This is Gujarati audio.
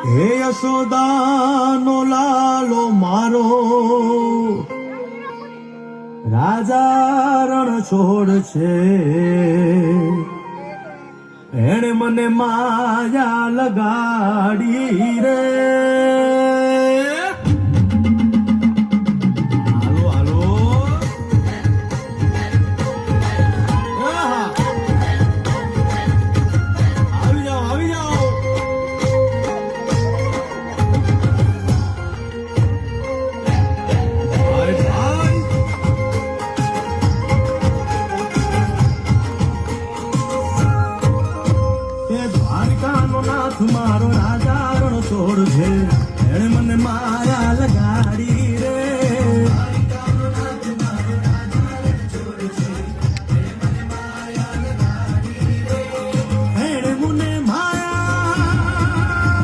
હે યશોદાનો લાલો મારો રાજા રણ છોડ છે. એણે મને માયા લગાડી રે. હાલો હાલો આહા. આવી જાઓ આવી જાઓ. ભાઈ ભાઈ દ્વારકાનો નાથ મારો રાજા રણ છોડ છે. એણે મને માયા